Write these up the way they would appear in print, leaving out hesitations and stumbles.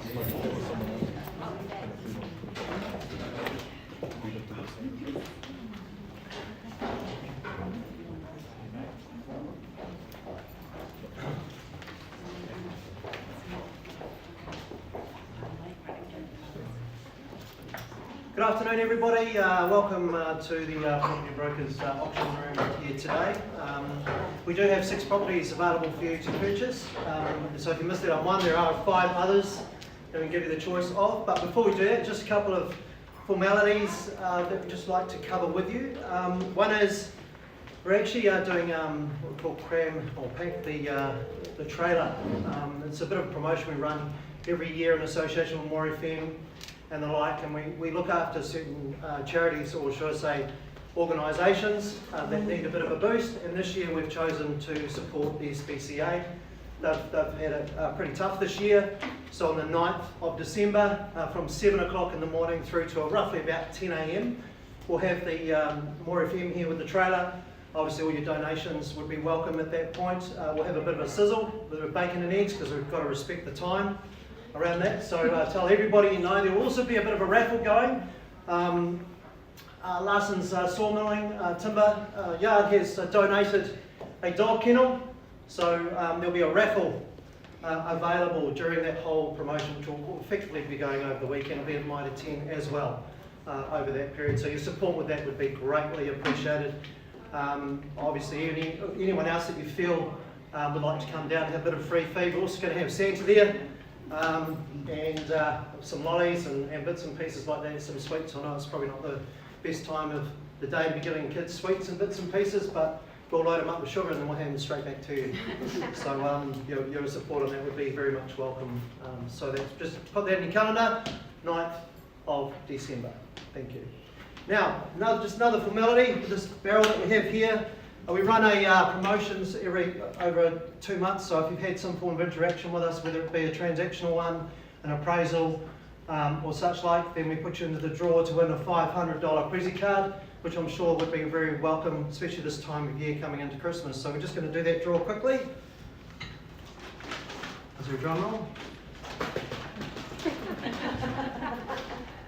Good afternoon, everybody. Welcome to the Property Brokers auction room here today. We do have 6 properties available for you to purchase. So if you missed it on one, there are 5 others that we can give you the choice of. But before we do that, just a couple of formalities that we'd just like to cover with you. One is we're actually doing what we call cram or pack the trailer. It's a bit of a promotion we run every year in association with More FM and the like, and we look after certain charities, or should I say organisations that need a bit of a boost, and this year we've chosen to support the SPCA. They've had it pretty tough this year, so on the 9th of December from 7 o'clock in the morning through to roughly about 10 a.m. we'll have the More FM here with the trailer. Obviously all your donations would be welcome at that point. We'll have a bit of a sizzle, a bit of bacon and eggs, because we've got to respect the time around that, so tell everybody you know. There will also be a bit of a raffle going. Larson's Sawmilling Timber Yard has donated a dog kennel, so there'll be a raffle available during that whole promotion, which will effectively be going over the weekend. It'll be at Mitre 10 as well over that period, so your support with that would be greatly appreciated. Obviously anyone else that you feel would like to come down and have a bit of free feed, we're also going to have Santa there. And some lollies and bits and pieces like that, some sweets. I know it's probably not the best time of the day to be giving kids sweets and bits and pieces, but we'll load them up with sugar and then we'll hand them straight back to you. So your support on that would be very much welcome. So that's just put that in your calendar, 9th of December. Thank you. Now, just another formality, this barrel that we have here. We run a promotions over 2 months, so if you've had some form of interaction with us, whether it be a transactional one, an appraisal, or such like, then we put you into the draw to win a $500 Prezi card, which I'm sure would be very welcome, especially this time of year coming into Christmas. So we're just going to do that draw quickly. Is there a drum roll?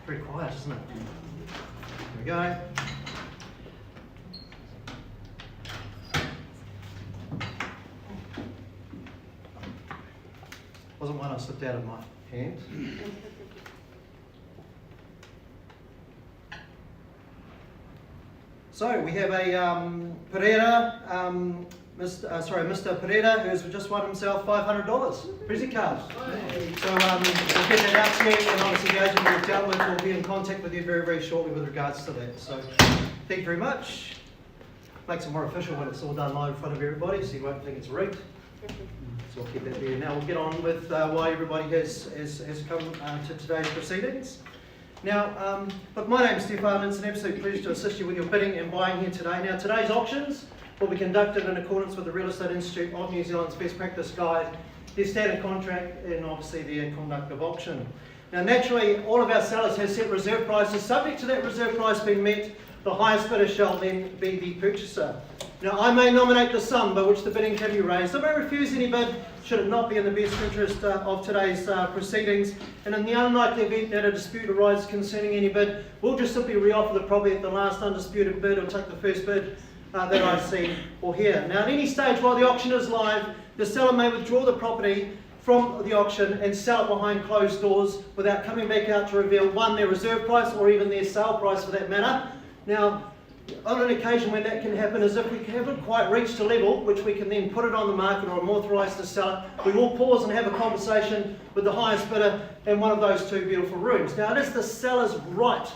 Very quiet, isn't it? Here we go. Wasn't one I slipped out of my hand. So we have a Pereira, Mr. Pereira, who's just won himself $500 Prezi card. So we'll get that out to you, and obviously the agent we've dealt with will be in contact with you very, very shortly with regards to that. So thank you very much. Makes it more official when it's all done live in front of everybody, so you won't think it's rigged. So we'll keep that there. Now we'll get on with why everybody has come to today's proceedings. Now, look, my name's Stefan, and it's an absolute pleasure to assist you with your bidding and buying here today. Now, today's auctions will be conducted in accordance with the Real Estate Institute of New Zealand's Best Practice Guide, their standard contract, and obviously their conduct of auction. Now, naturally, all of our sellers have set reserve prices. Subject to that reserve price being met, the highest bidder shall then be the purchaser. Now, I may nominate the sum by which the bidding can be raised. I may refuse any bid should it not be in the best interest of today's proceedings. And in the unlikely event that a dispute arises concerning any bid, we'll just simply reoffer the property at the last undisputed bid, or take the first bid that I see or hear. Now, at any stage while the auction is live, the seller may withdraw the property from the auction and sell it behind closed doors without coming back out to reveal, one, their reserve price, or even their sale price for that matter. Now, on an occasion when that can happen is if we haven't quite reached a level which we can then put it on the market, or I'm authorised to sell it, we will pause and have a conversation with the highest bidder in one of those 2 beautiful rooms. Now, it is the seller's right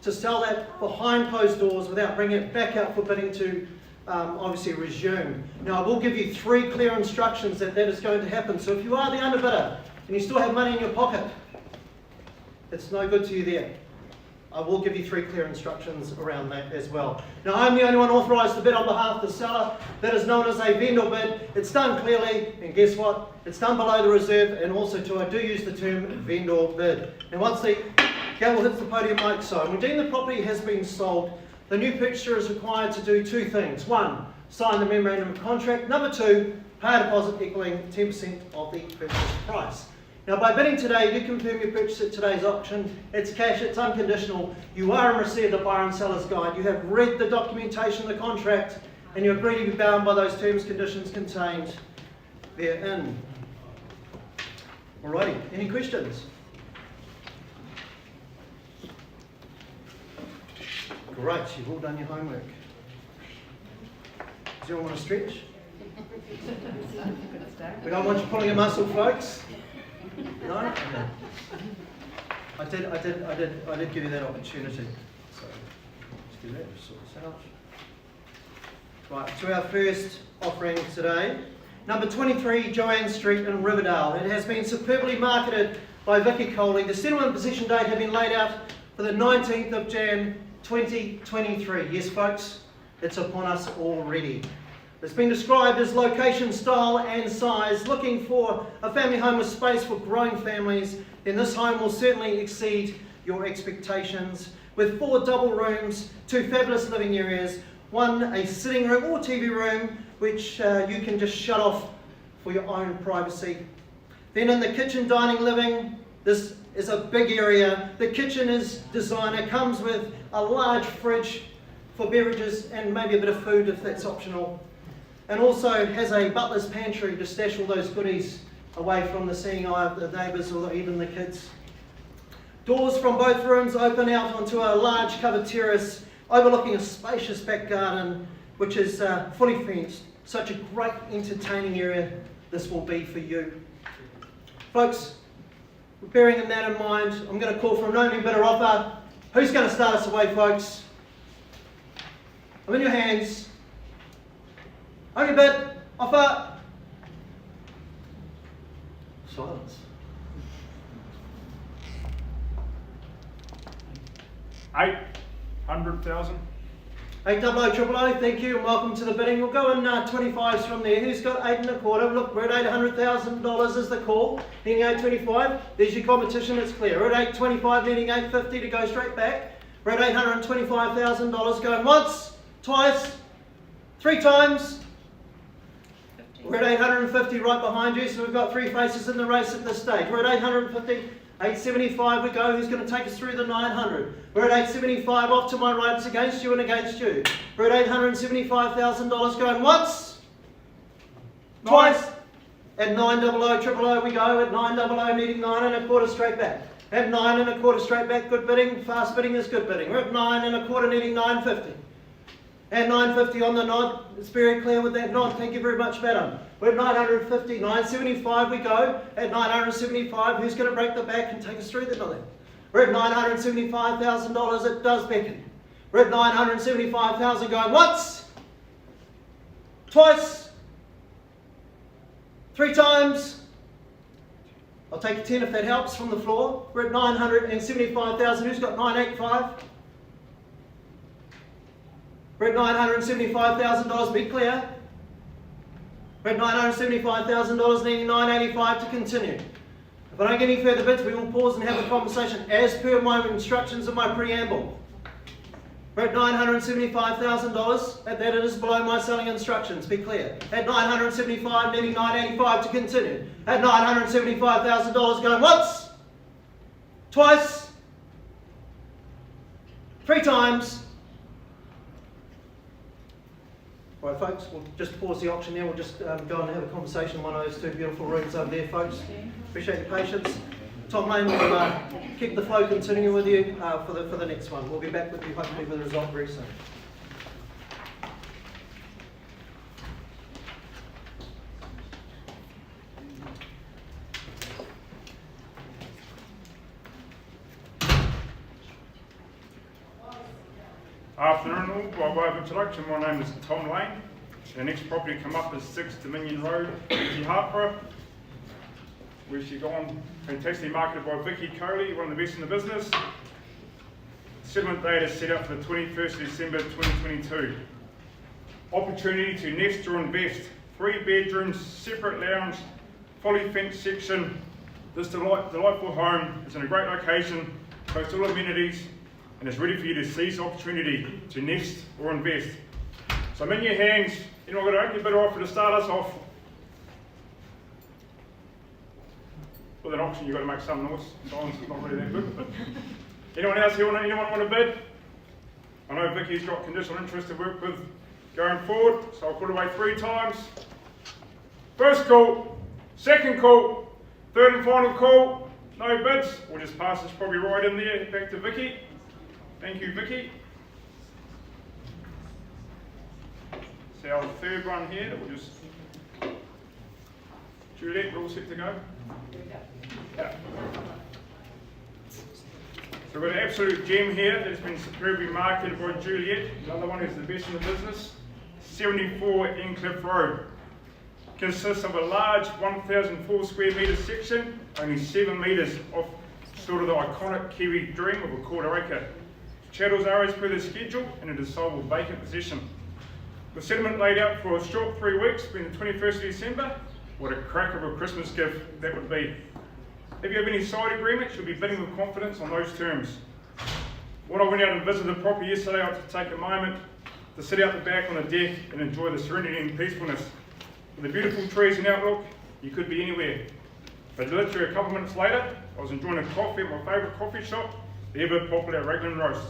to sell that behind closed doors without bringing it back out for bidding to obviously resume. Now, I will give you 3 clear instructions that is going to happen. So if you are the underbidder and you still have money in your pocket, it's no good to you there. I will give you 3 clear instructions around that as well. Now, I'm the only one authorised to bid on behalf of the seller. That is known as a vendor bid. It's done clearly, and guess what? It's done below the reserve, and also too, I do use the term vendor bid. And once the gavel hits the podium like so, when deemed the property has been sold, the new purchaser is required to do 2 things. 1, sign the memorandum of contract. Number 2, pay a deposit equaling 10% of the purchase price. Now by bidding today, you confirm your purchase at today's auction. It's cash, it's unconditional. You are in receipt of the buyer and seller's guide. You have read the documentation, the contract, and you agree to be bound by those terms, conditions contained therein. Alrighty, any questions? Great, you've all done your homework. Does anyone want to stretch? We don't want you pulling a muscle, folks. No? Okay. I did give you that opportunity. So let's do that, just sort this out. Right, to our first offering today. Number 23, Joanne Street in Riverdale. It has been superbly marketed by Vicky Coley. The settlement possession date had been laid out for the 19th of Jan 2023. Yes, folks, it's upon us already. It's been described as location, style and size. Looking for a family home with space for growing families, then this home will certainly exceed your expectations. With 4 double rooms, 2 fabulous living areas, 1 a sitting room or TV room, which you can just shut off for your own privacy. Then in the kitchen, dining, living, this is a big area. The kitchen is designer, comes with a large fridge for beverages and maybe a bit of food if that's optional. And also has a butler's pantry to stash all those goodies away from the seeing eye of the neighbours or even the kids. Doors from both rooms open out onto a large covered terrace overlooking a spacious back garden which is fully fenced. Such a great entertaining area this will be for you. Folks, bearing that in mind, I'm going to call for an opening bidder offer. Who's going to start us away, folks? I'm in your hands. Only bid, offer. Silence. 800,000. 800,000, thank you, and welcome to the bidding. We'll go in 25s from there. Who's got 8 1/4? Look, we're at $800,000 is the call. Needing 825. There's your competition, it's clear. We're at 825, needing 850 to go straight back. We're at $825,000 going once, twice, 3 times. We're at 850 right behind you, so we've got 3 faces in the race at this stage. We're at 850, 875 we go. Who's going to take us through the 900? We're at 875, off to my right, it's against you and against you. We're at $875,000 going once, twice, at 900,000 we go. At 900 needing 9 1/4 straight back. At 9 1/4 straight back, good bidding. Fast bidding is good bidding. We're at 9 1/4 needing 950. And 950 on the nod, it's very clear with that nod, thank you very much madam. We're at 950, 975 we go. At 975, who's going to break the back and take us through the nod? We're at $975,000, it does beckon. We're at 975,000 going once, twice, 3 times. I'll take a 10 if that helps from the floor. We're at 975,000, who's got 985? We're at $975,000, be clear. We're at $975,000, needing 985 to continue. If I don't get any further bids, we will pause and have a conversation as per my instructions in my preamble. We're at $975,000, at that it is below my selling instructions, be clear. At 975, needing 985 to continue. At $975,000 going once, twice, 3 times. Right folks, we'll just pause the auction now, we'll just go and have a conversation in one of those 2 beautiful rooms over there folks. Appreciate your patience. Tom Lane will keep the flow continuing with you for the next one. We'll be back with you hopefully with a result very soon. Afternoon all, by way of introduction, my name is Tom Lane. The next property come up is 6 Dominion Road, Hartborough, where she gone fantastically marketed by Vicky Coley, one of the best in the business. Settlement date is set up for the 21st of December 2022. Opportunity to nest or invest. 3 bedrooms, separate lounge, fully fenced section. This delightful home is in a great location, close to all amenities, and it's ready for you to seize the opportunity to nest or invest. So I'm in your hands. You know, I'm going to open a bit offer to start us off. With an auction, you've got to make some noise. Sometimes it's not really that good. Anyone else here? Anyone want to bid? I know Vicky's got conditional interest to work with going forward, so I'll put it away 3 times. First call, second call, third and final call. No bids. We'll just pass this probably right in there. Back to Vicky. Thank you, Vicky. So our third one here, we'll just. Juliet, we're all set to go. Yeah. So we've got an absolute gem here that has been superbly marketed by Juliet. Another one is the best in the business. 74 Encliffe Road. Consists of a large 1,004 square metre section, only 7 metres off sort of the iconic Kiwi dream of a quarter acre. Chattels are as per the schedule and it is sold with vacant possession. The settlement laid out for a short 3 weeks, being the 21st of December. What a crack of a Christmas gift that would be. If you have any side agreements, you'll be bidding with confidence on those terms. When I went out and visited the property yesterday, I had to take a moment to sit out the back on the deck and enjoy the serenity and peacefulness. With the beautiful trees and outlook, you could be anywhere. But literally a couple of minutes later, I was enjoying a coffee at my favourite coffee shop, the ever popular Raglan Roast.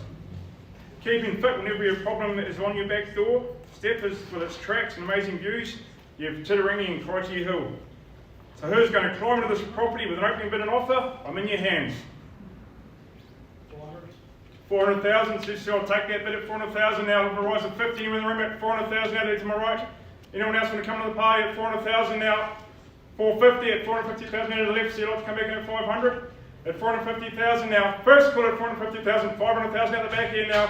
Keeping fit whenever your problem is on your back door, Step is with its tracks and amazing views, you have Titiringi and Crikey Hill. So who's going to climb into this property with an opening bid and offer? I'm in your hands. 400,000, so I'll take that bid at 400,000 now. I'll rise of 50 in the room at 400,000 out there to my right. Anyone else want to come to the party at 400,000 now? 450 at 450,000 out to the left, so you'd like to come back in at 500? At 450,000 now. First call at 450,000, 500,000 out the back here now.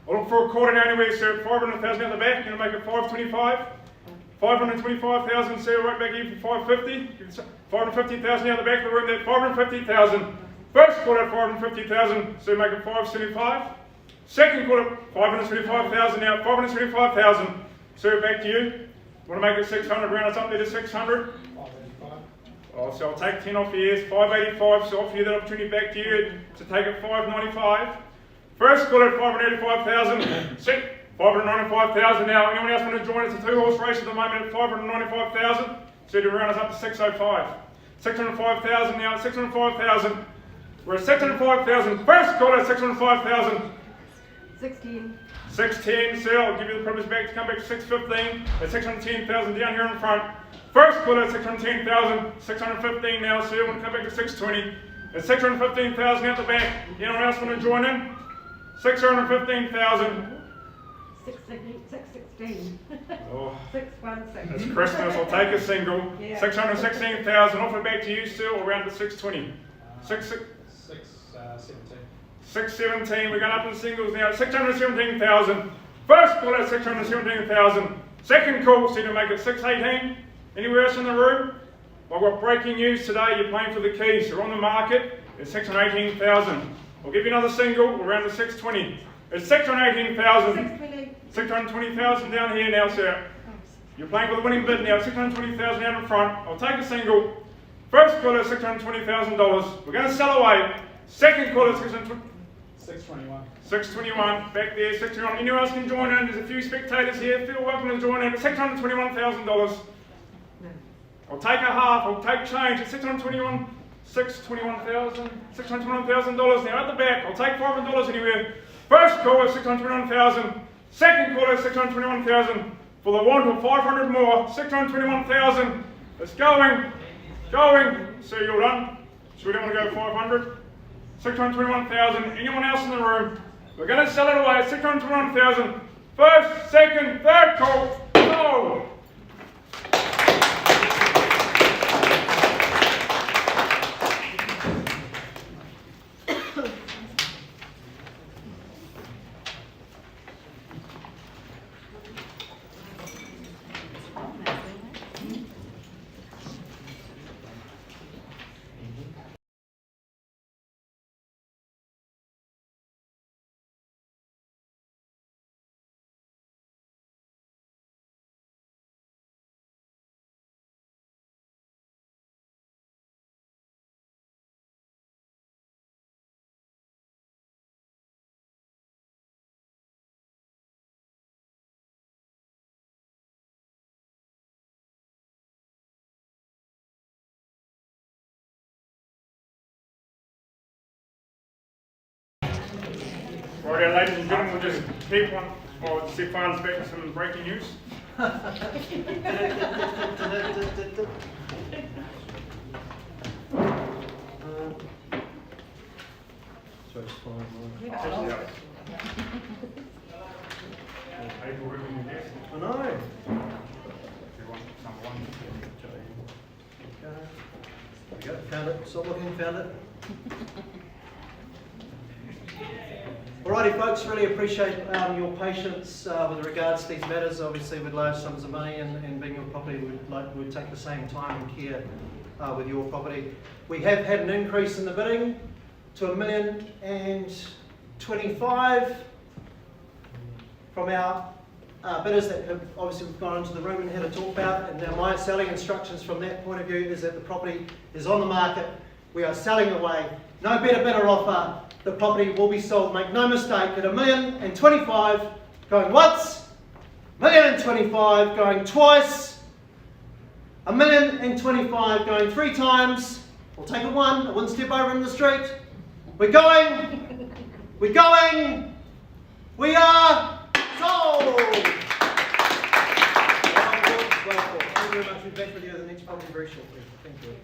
I'll look for a quarter now anyway, sir, at 500,000 out the back. Going to make it 525. 525,000, sir, right back here for 550. 550,000 out the back of the room there, 550,000. First call at 550,000, so make it 575. Second call at 575,000 now, 575,000. Sir, back to you. Want to make it 600, round us up there to 600. 585. Oh, so I'll take 10 off your ears, 585, so offer you that opportunity back to you to take it 595. First call at 585,000. 595,000 now. Anyone else want to join us? A 2-horse race at the moment at 595,000. So to round us up to 605. 605,000 now at 605,000. We're at 605,000. First call at 605,000. 16. 610, so I'll give you the privilege back to come back to 615. At 610,000 down here in front. First call at 610,000. 615 now, so you want to come back to 620. At 615,000 out the back. Anyone else want to join in? 615,000. 616. Oh. 616. It's Christmas, I'll take a single. Yeah. 616,000, offer back to you, Sue, or round to 620. 617. 617, we're going up in singles now. 617,000. First call at 617,000. Second call, see to make it 618. Anywhere else in the room? I've got breaking news today, you're playing for the keys. You're on the market at 618,000. I'll give you another single, we're around to 620. It's 618,000. 620. 620,000 down here now, sir. You're playing for the winning bid now, 620,000 out in front. I'll take a single. First call at $620,000. We're going to sell away. Second call at 621. 621. Back there, 621. Anyone else can join in? There's a few spectators here. Feel welcome to join in. At $621,000. No. I'll take a half. I'll take change at $621,000 now at the back. I'll take $500 anywhere. First call at 621,000. Second call at 621,000. For the want of 500 more, 621,000. It's going. So you're done. So we don't want to go 500. 621,000. Anyone else in the room? We're going to sell it away at 621,000. First, second, third call. Sold. Right, ladies and gentlemen, we'll just keep on, Stefan's back with some breaking news. Sorry, it's fine. Yeah. Paperwork in your desk. I know. If you want number one. There we go, found it. Stop looking, found it. Alrighty folks, really appreciate your patience with regards to these matters. Obviously with large sums of money and being your property, we'd take the same time and care with your property. We have had an increase in the bidding to $1,025,000 from our bidders that have obviously gone into the room and had a talk about. And now my selling instructions from that point of view is that the property is on the market. We are selling away. No better bidder offer. The property will be sold. Make no mistake, at $1,025,000 going once, $1,025,000 going twice, $1,025,000 going 3 times. We'll take it one. I wouldn't step over in the street. We're going. We're going. We are sold. Well, thank you very much. We'll be back with you at the next property very shortly. Thank you.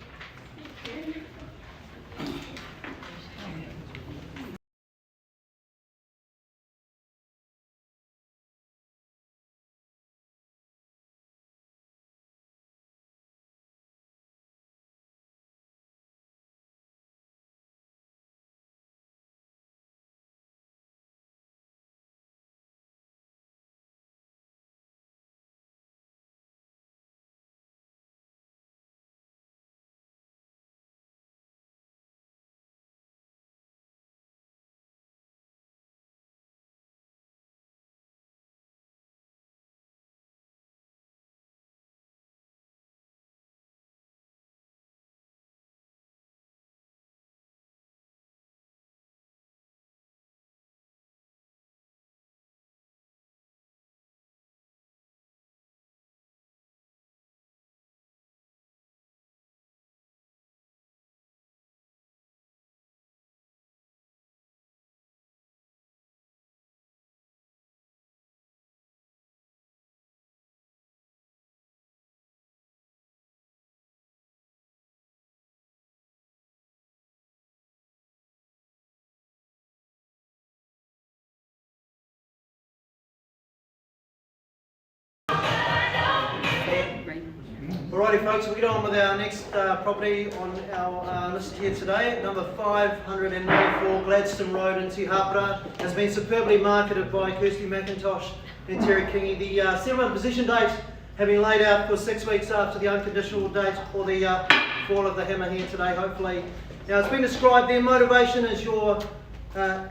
Alrighty folks, we'll get on with our next property on our list here today. Number 594 Gladstone Road in Te Hapara has been superbly marketed by Kirsty McIntosh and Terry Kingy. The settlement position date having laid out for 6 weeks after the unconditional date or the fall of the hammer here today, hopefully. Now it's been described, their motivation is your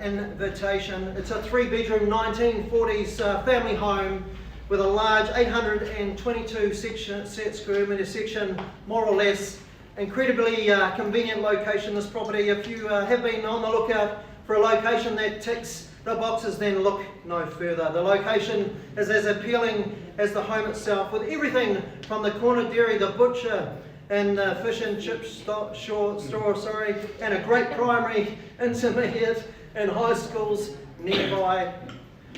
invitation. It's a 3-bedroom 1940s family home with a large 822 square metre section, more or less. Incredibly convenient location, this property. If you have been on the lookout for a location that ticks the boxes, then look no further. The location is as appealing as the home itself, with everything from the corner dairy, the butcher, and fish and chip store, and a great primary, intermediate, and high schools nearby.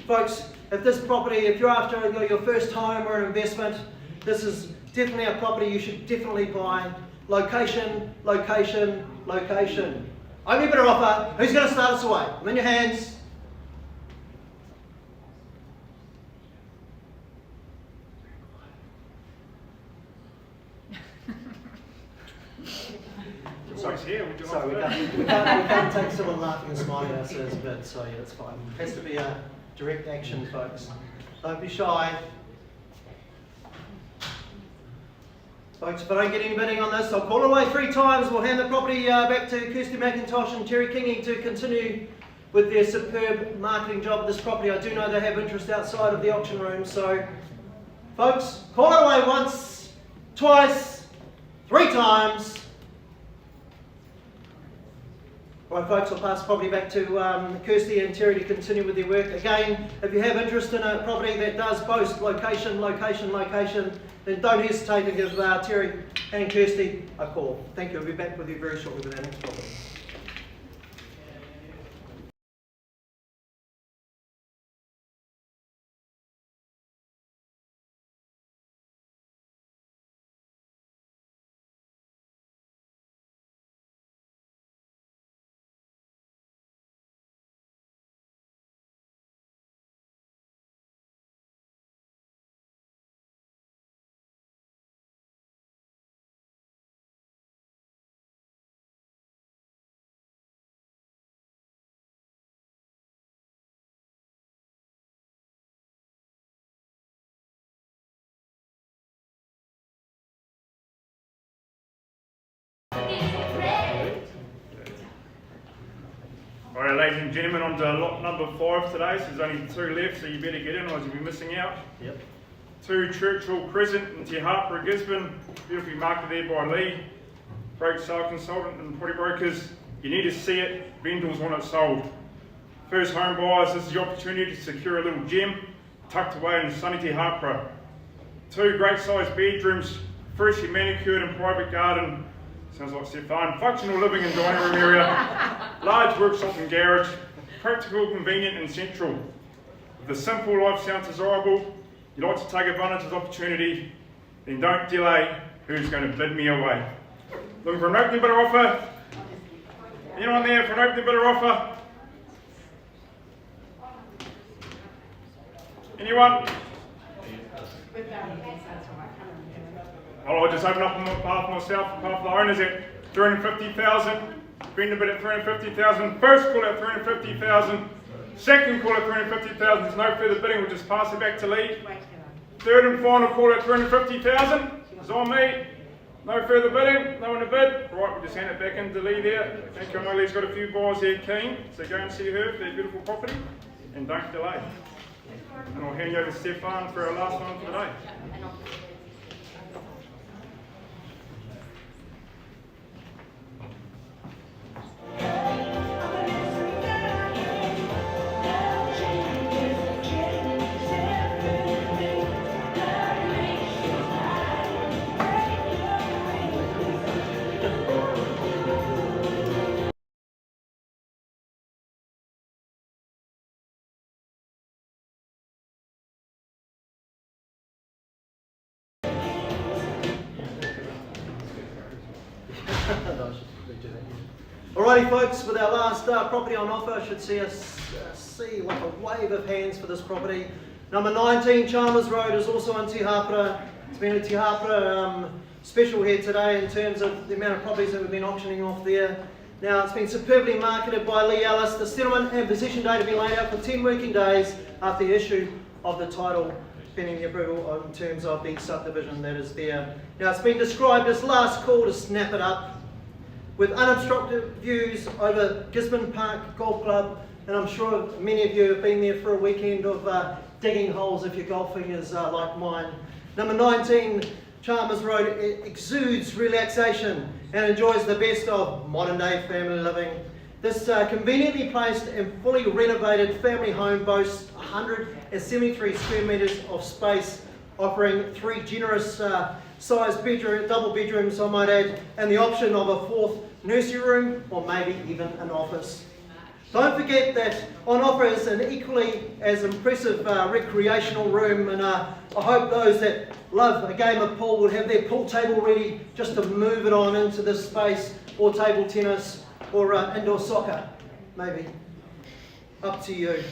Folks, if this property, if you're after your first home or an investment, this is definitely a property you should definitely buy. Location, location, location. Only better offer. Who's going to start us away? I'm in your hands. So it's here. Would you Sorry, like we can't take someone laughing and smiling at us as a bit, so yeah, it's fine. It has to be a direct action, folks. Don't be shy. Folks, if I don't get any bidding on this, I'll call it away 3 times. We'll hand the property back to Kirsty McIntosh and Terry Kingy to continue with their superb marketing job of this property. I do know they have interest outside of the auction room, so folks, call it away once, twice, 3 times. Right folks, I'll pass the property back to Kirsty and Terry to continue with their work. Again, if you have interest in a property that does boast location, location, location, then don't hesitate to give Terry and Kirsty a call. Thank you. I'll be back with you very shortly with our next property. Alright, ladies and gentlemen, on to lot number 5 today. So there's only 2 left, so you better get in or you'll be missing out. Yep. 2 Churchill Crescent in Te Hapara, Gisborne. Beautifully marked there by Lee. Great sale consultant and property brokers. You need to see it. Vendors want it sold. First home buyers, this is your opportunity to secure a little gem tucked away in sunny Te Hapara. 2 great sized bedrooms, freshly manicured and private garden. Sounds like Stefan. Functional living and dining room area. Large workshop and garage. Practical, convenient and central. If the simple life sounds desirable, you'd like to take advantage of the opportunity, then don't delay. Who's going to bid me away? Looking for an opening bidder offer? Anyone there for an opening bidder offer? Anyone? I'll just open up on behalf of myself, on behalf of the owners at 350,000. Vendor bid at 350,000. First call at 350,000. Second call at 350,000. There's no further bidding. We'll just pass it back to Lee. Third and final call at 350,000. It's on me. No further bidding. No one to bid. Right, we'll just hand it back into Lee there. Thank you. I know Lee's got a few buyers here keen, so go and see her for their beautiful property, and don't delay. And I'll hand you over to Stefan for our last one for today. Alrighty folks, with our last property on offer, should see us see like a wave of hands for this property. Number 19 Chalmers Road is also in Te Hapara. It's been a Te Hapara special here today in terms of the amount of properties that we've been auctioning off there. Now it's been superbly marketed by Lee Ellis. The settlement and possession date have been laid out for 10 working days after the issue of the title, pending the approval in terms of the subdivision that is there. Now it's been described as last call to snap it up, with unobstructed views over Gisborne Park Golf Club, and I'm sure many of you have been there for a weekend of digging holes if your golfing is like mine. Number 19 Chalmers Road exudes relaxation and enjoys the best of modern day family living. This conveniently placed and fully renovated family home boasts 173 square metres of space, offering 3 generous sized double bedrooms, I might add, and the option of a 4th nursery room or maybe even an office. Don't forget that on offer is an equally as impressive recreational room, and I hope those that love a game of pool will have their pool table ready just to move it on into this space, or table tennis, or indoor soccer, maybe. Up to you.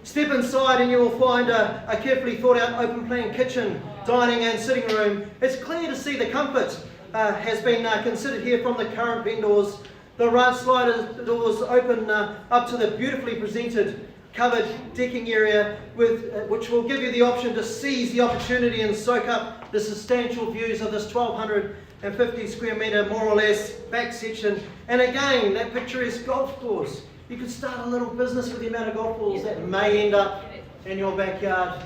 Step inside and you will find a carefully thought out open plan kitchen, dining and sitting room. It's clear to see the comfort has been considered here from the current vendors. The right slider doors open up to the beautifully presented covered decking area, which will give you the option to seize the opportunity and soak up the substantial views of this 1,250 square metre, more or less, back section. And again, that picturesque golf course. You could start a little business with the amount of golf balls that may end up in your backyard,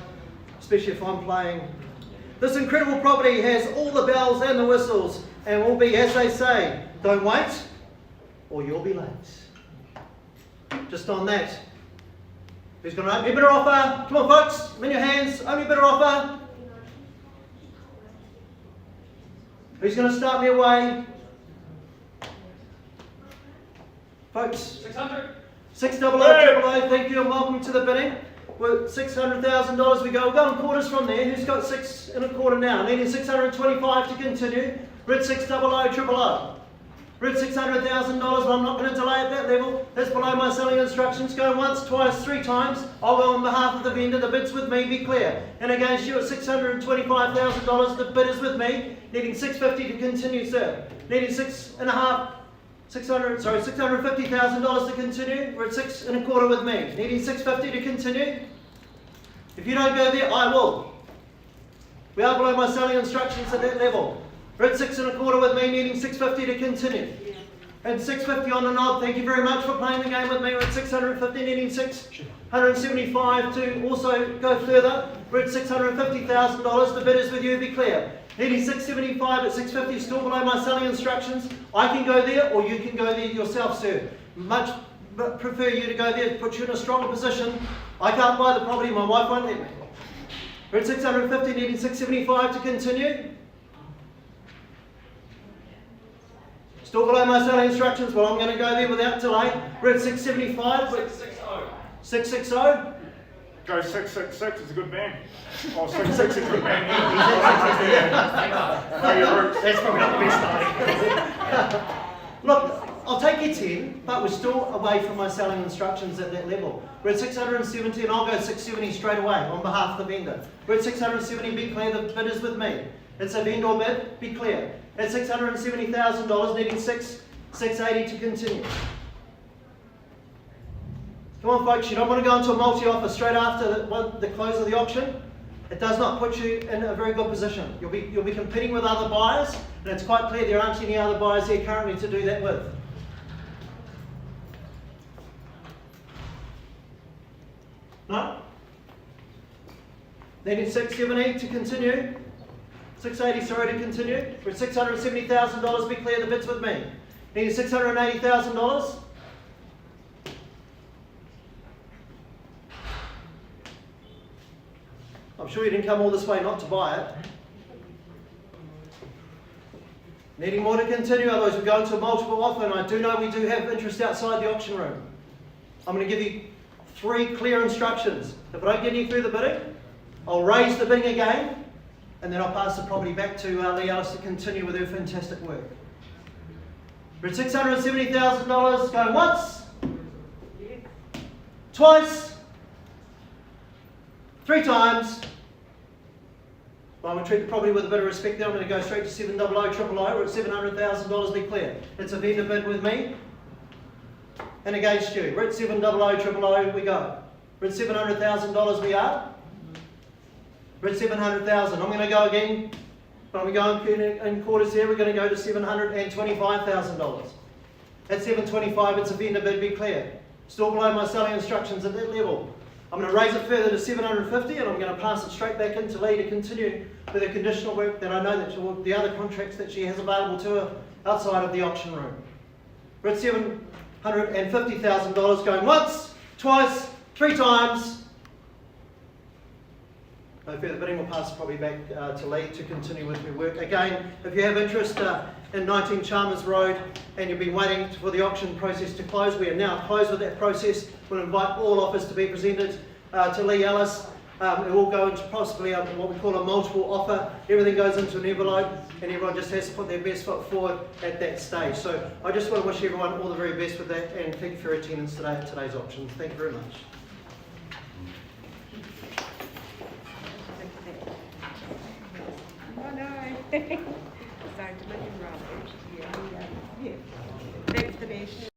especially if I'm playing. This incredible property has all the bells and the whistles, and will be, as they say, don't wait or you'll be late. Just on that, who's going to open your bidder offer? Come on folks, in your hands, open your bidder offer. Who's going to start me away? Folks, 600. 600, thank you and welcome to the bidding. With $600,000 we go. We'll go in quarters from there. Who's got 6 1/4 now? Needing 625 to continue. Rid 600 000. Rid $600,000, but I'm not going to delay at that level. That's below my selling instructions. Go once, twice, 3 times. I'll go on behalf of the vendor. The bid's with me, be clear. And against you at $625,000, the bid is with me. Needing 650 to continue, sir. Needing $650,000 to continue. We're at 6 1/4 with me. Needing 650 to continue. If you don't go there, I will. We are below my selling instructions at that level. We're at 6 1/4 with me, needing 650 to continue. And 650 on the nod. Thank you very much for playing the game with me. We're at 650, needing 675 to also go further. We're at $650,000. The bid is with you, be clear. Needing 675 at 650, still below my selling instructions. I can go there or you can go there yourself, sir. Much prefer you to go there, put you in a stronger position. I can't buy the property, my wife won't let me. We're at 650, needing 675 to continue. Still below my selling instructions, well I'm going to go there without delay. We're at 675. 660. 660. Go 666 is a good man. Oh, 66 is a good man. Know your roots. That's probably not the best idea. Look, I'll take you 10, but we're still away from my selling instructions at that level. We're at 670 and I'll go 670 straight away on behalf of the vendor. We're at 670, be clear, the bid is with me. It's a vendor bid, be clear. At $670,000, needing 680 to continue. Come on folks, you don't want to go into a multi-offer straight after the close of the auction. It does not put you in a very good position. You'll be competing with other buyers, and it's quite clear there aren't any other buyers here currently to do that with. No? Needing 670 to continue. 680, sorry, to continue. We're at $670,000, be clear, the bid's with me. Needing $680,000. I'm sure you didn't come all this way not to buy it. Needing more to continue, otherwise we go into a multiple offer, and I do know we do have interest outside the auction room. I'm going to give you 3 clear instructions. If I don't get any further bidding, I'll raise the bidding again, and then I'll pass the property back to Lee Ellis to continue with her fantastic work. We're at $670,000, going once, twice, 3 times. Well, I'm going to treat the property with a bit of respect there. I'm going to go straight to 700, We're at $700,000, be clear. It's a vendor bid with me and against you. We're at 700, we go. We're at $700,000, we are. We're at 700,000. I'm going to go again, but I'm going in quarters here. We're going to go to $725,000. At 725, it's a vendor bid, be clear. Still below my selling instructions at that level. I'm going to raise it further to 750, and I'm going to pass it straight back into Lee to continue with her conditional work that I know that the other contracts that she has available to her outside of the auction room. We're at $750,000, going once, twice, 3 times. No further bidding, we'll pass the property back to Lee to continue with her work. Again, if you have interest in 19 Chalmers Road and you've been waiting for the auction process to close, we are now closed with that process. We'll invite all offers to be presented to Lee Ellis. It will go into possibly what we call a multiple offer. Everything goes into an envelope and everyone just has to put their best foot forward at that stage. So I just want to wish everyone all the very best with that, and thank you for your attendance today at today's auction. Thank you very much. Oh no. Sorry to make him rubbish. Yeah. Thanks, Dinesh.